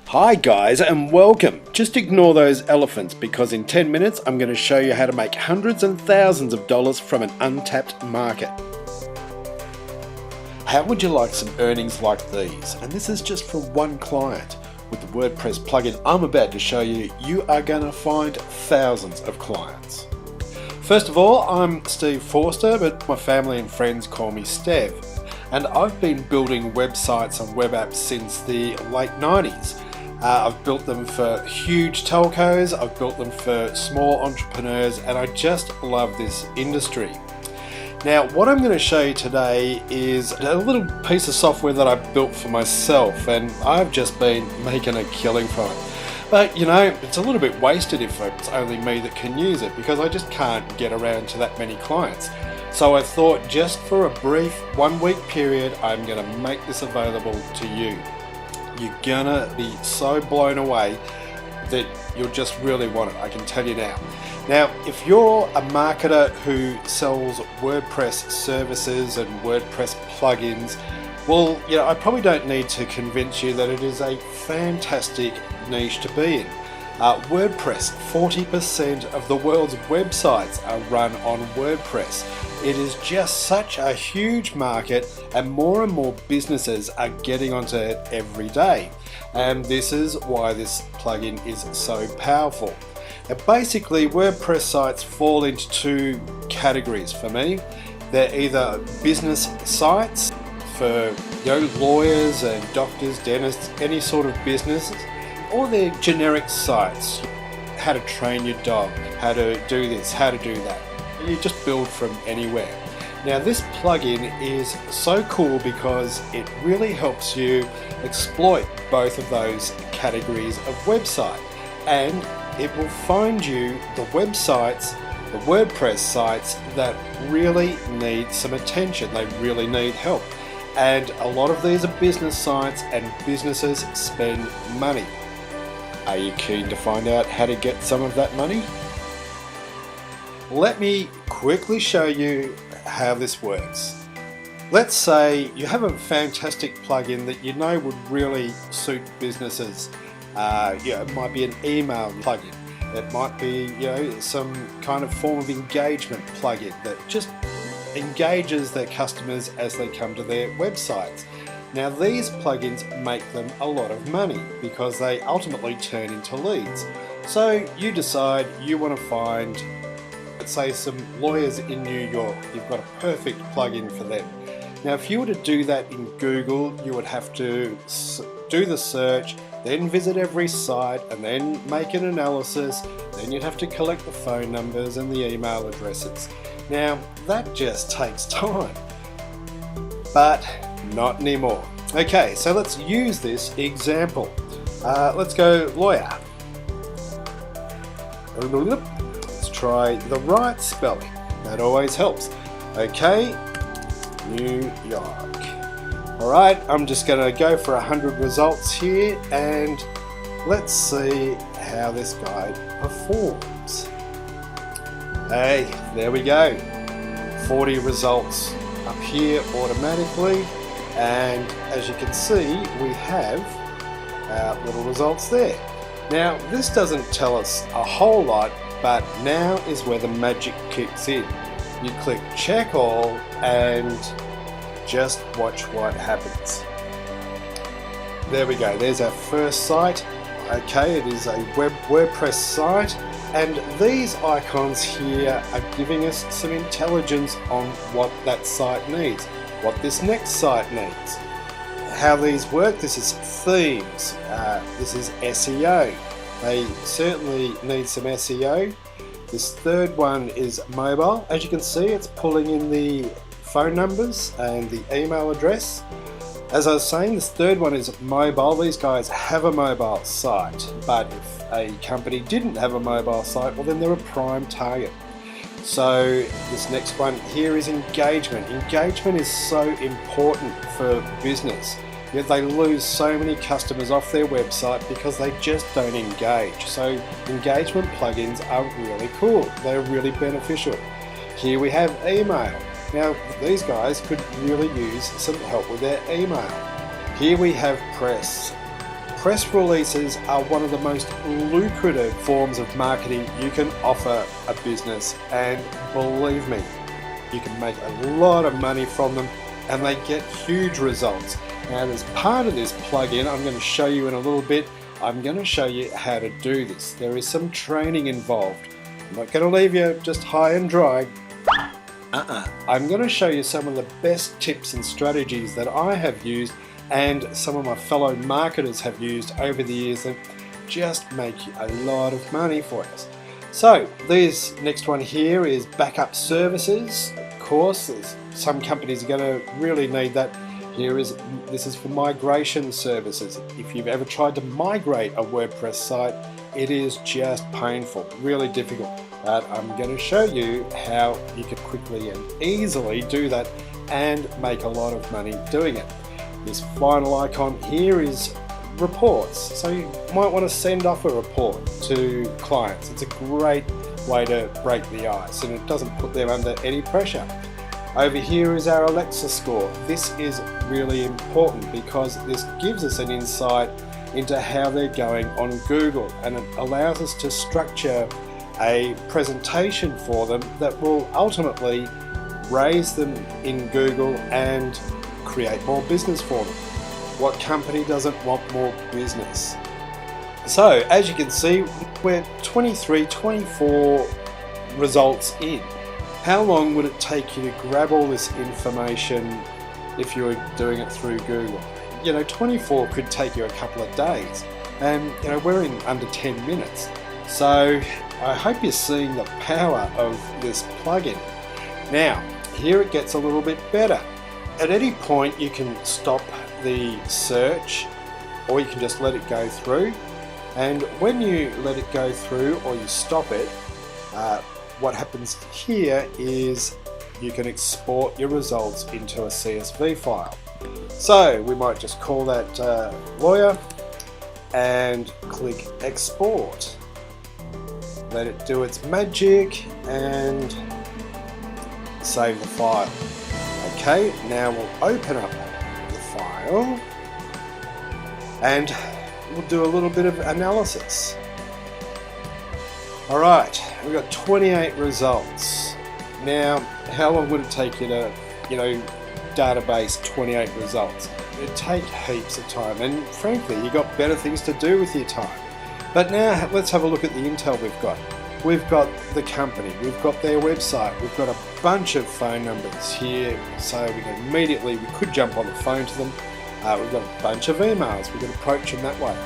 Hi guys and welcome. Just ignore those elephants because in 10 minutes I'm going to show you how to make hundreds and thousands of dollars from an untapped market. How would you like some earnings like these? And this is just for one client. With the WordPress plugin I'm about to show you, you are going to find thousands of clients. First of all, I'm Steve Forster, but my family and friends call me Stev. And I've been building websites and web apps since the late 90s. I've built them for huge telcos, I've built them for small entrepreneurs, and I just love this industry. Now, what I'm going to show you today is a little piece of software that I built for myself, and I've just been making a killing from it. But you know, it's a little bit wasted if it's only me that can use it, because I just can't get around to that many clients. So I thought, just for a brief 1 week period, I'm going to make this available to you. You're gonna be so blown away that you'll just really want it, I can tell you now. Now, if you're a marketer who sells WordPress services and WordPress plugins, well, you know, I probably don't need to convince you that it is a fantastic niche to be in. WordPress, 40% of the world's websites are run on WordPress. It is just such a huge market, and more businesses are getting onto it every day. And this is why this plugin is so powerful. Now, basically, WordPress sites fall into two categories for me. They're either business sites for lawyers and doctors, dentists, any sort of business, or they're generic sites. How to train your dog, how to do this, how to do that. You just build from anywhere. Now, this plugin is so cool because it really helps you exploit both of those categories of website, and it will find you the websites, the WordPress sites that really need some attention. They really need help, and a lot of these are business sites, and businesses spend money. Are you keen to find out how to get some of that money? Let me quickly show you how this works. Let's say you have a fantastic plugin that you know would really suit businesses. It might be an email plugin. It might be some kind of form of engagement plugin that just engages their customers as they come to their websites. Now, these plugins make them a lot of money because they ultimately turn into leads. So you decide you want to find, let's say, some lawyers in New York. You've got a perfect plugin for them. Now, if you were to do that in Google, you would have to do the search, then visit every site, and then make an analysis. Then you'd have to collect the phone numbers and the email addresses. Now, that just takes time. But not anymore. Okay, so let's use this example. Let's go lawyer. Let's try the right spelling. That always helps. Okay, New York. Alright, I'm just going to go for 100 results here, and let's see how this guy performs. Hey, there we go. 40 results up here automatically, and as you can see, we have our little results there. Now, this doesn't tell us a whole lot, but now is where the magic kicks in. You click check all and just watch what happens. There we go, there's our first site. Okay, it is a WordPress site, and these icons here are giving us some intelligence on what that site needs, what this next site needs. How these work, this is themes, this is SEO. They certainly need some SEO. This third one is mobile. As you can see, it's pulling in the phone numbers and the email address. As I was saying, this third one is mobile. These guys have a mobile site, but if a company didn't have a mobile site, well, then they're a prime target. So this next one here is engagement. Engagement is so important for business. Yet they lose so many customers off their website because they just don't engage. So engagement plugins are really cool. They're really beneficial. Here we have email. Now, these guys could really use some help with their email. Here we have press. Press releases are one of the most lucrative forms of marketing you can offer a business, and believe me, you can make a lot of money from them and they get huge results. Now, as part of this plugin, I'm going to show you in a little bit, I'm going to show you how to do this. There is some training involved. I'm not going to leave you just high and dry. I'm going to show you some of the best tips and strategies that I have used and some of my fellow marketers have used over the years that just make a lot of money for us. So this next one here is backup services. Of course, some companies are going to really need that. This is for migration services. If you've ever tried to migrate a WordPress site, it is just painful, really difficult. But I'm going to show you how you can quickly and easily do that and make a lot of money doing it. This final icon here is reports. So you might want to send off a report to clients. It's a great way to break the ice and it doesn't put them under any pressure. Over here is our Alexa score. This is really important because this gives us an insight into how they're going on Google, and it allows us to structure a presentation for them that will ultimately raise them in Google and create more business for them. What company doesn't want more business? So as you can see, we're 23, 24 results in. How long would it take you to grab all this information if you were doing it through Google? 24 could take you a couple of days, and we're in under 10 minutes. So I hope you're seeing the power of this plugin. Now, here it gets a little bit better. At any point you can stop the search, or you can just let it go through. And when you let it go through or you stop it, what happens here is you can export your results into a CSV file. So we might just call that lawyer and click export. Let it do its magic and save the file. Okay, now we'll open up the file and we'll do a little bit of analysis. Alright, we've got 28 results. Now, how long would it take you to, database 28 results? It'd take heaps of time, and frankly, you've got better things to do with your time. But now, let's have a look at the intel we've got. We've got the company, we've got their website, we've got a bunch of phone numbers here, so we could jump on the phone to them. We've got a bunch of emails, we can approach them that way.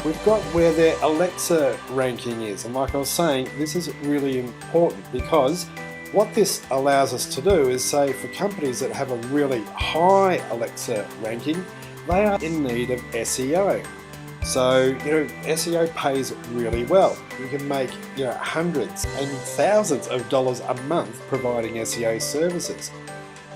We've got where their Alexa ranking is, and like I was saying, this is really important because what this allows us to do is say for companies that have a really high Alexa ranking, they are in need of SEO. So, SEO pays really well. You can make, hundreds and thousands of dollars a month providing SEO services.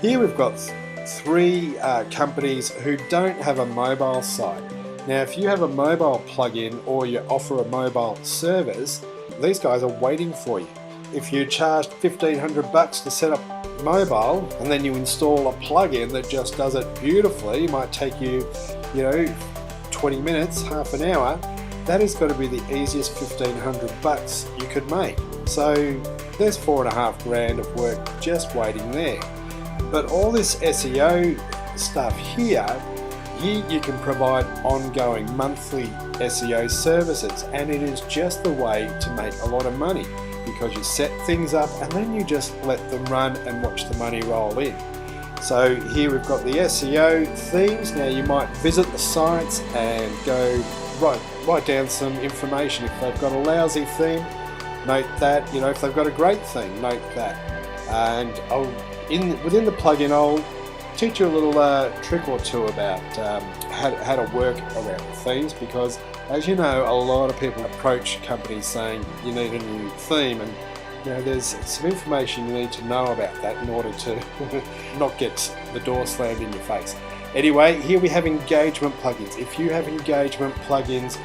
Here we've got 3 companies who don't have a mobile site. Now, if you have a mobile plugin or you offer a mobile service, these guys are waiting for you. If you charge $1,500 to set up mobile and then you install a plugin that just does it beautifully, it might take you, 20 minutes, half an hour, that is going to be the easiest $1,500 you could make. So there's $4.5 grand of work just waiting there. But all this SEO stuff here you can provide ongoing monthly SEO services, and it is just the way to make a lot of money because you set things up and then you just let them run and watch the money roll in. So here we've got the SEO themes. Now you might visit the sites and go write down some information. If they've got a lousy theme, note that. If they've got a great theme, note that. And within the plugin, I'll teach you a little trick or two about how to work around the themes, because as you know, a lot of people approach companies saying you need a new theme, and there's some information you need to know about that in order to not get the door slammed in your face. Anyway, here we have engagement plugins. If you have engagement plugins,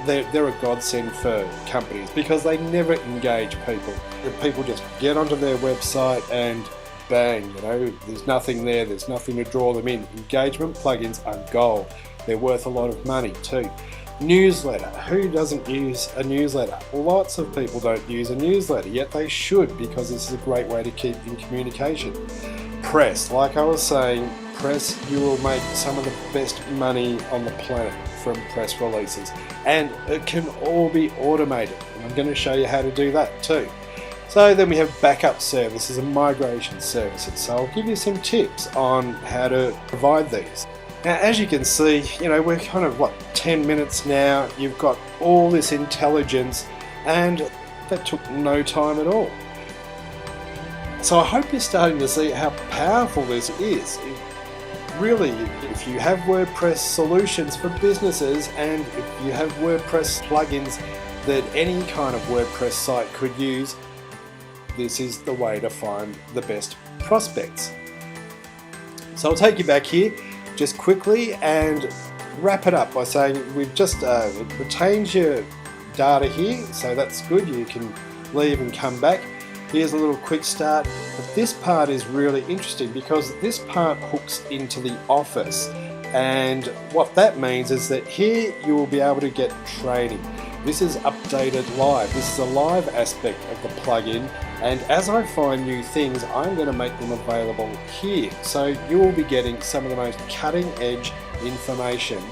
they're a godsend for companies because they never engage people. People just get onto their website and bang, there's nothing there, there's nothing to draw them in. Engagement plugins are gold. They're worth a lot of money too. Newsletter. Who doesn't use a newsletter? Lots of people don't use a newsletter, yet they should, because this is a great way to keep in communication. Press. Like I was saying, press, you will make some of the best money on the planet from press releases. And it can all be automated. And I'm going to show you how to do that too. So then we have backup services and migration services. So I'll give you some tips on how to provide these. Now, as you can see, we're kind of 10 minutes now. You've got all this intelligence, and that took no time at all. So I hope you're starting to see how powerful this is. Really, if you have WordPress solutions for businesses, and if you have WordPress plugins that any kind of WordPress site could use, this is the way to find the best prospects. So I'll take you back here just quickly and wrap it up by saying we've just retained your data here, so that's good. You can leave and come back. Here's a little quick start, but this part is really interesting because this part hooks into the office, and what that means is that here you will be able to get training. This is updated live. This is a live aspect of the plugin, and as I find new things, I'm going to make them available here. So you will be getting some of the most cutting edge information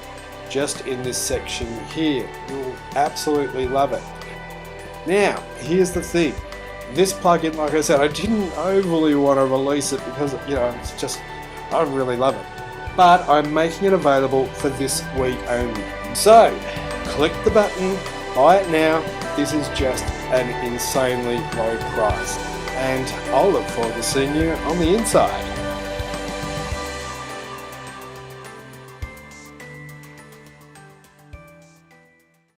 just in this section here. You'll absolutely love it. Now, here's the thing. This plugin, like I said, I didn't overly want to release it because, it's just, I really love it. But I'm making it available for this week only. So, click the button, buy it now. This is just an insanely low price. And I'll look forward to seeing you on the inside.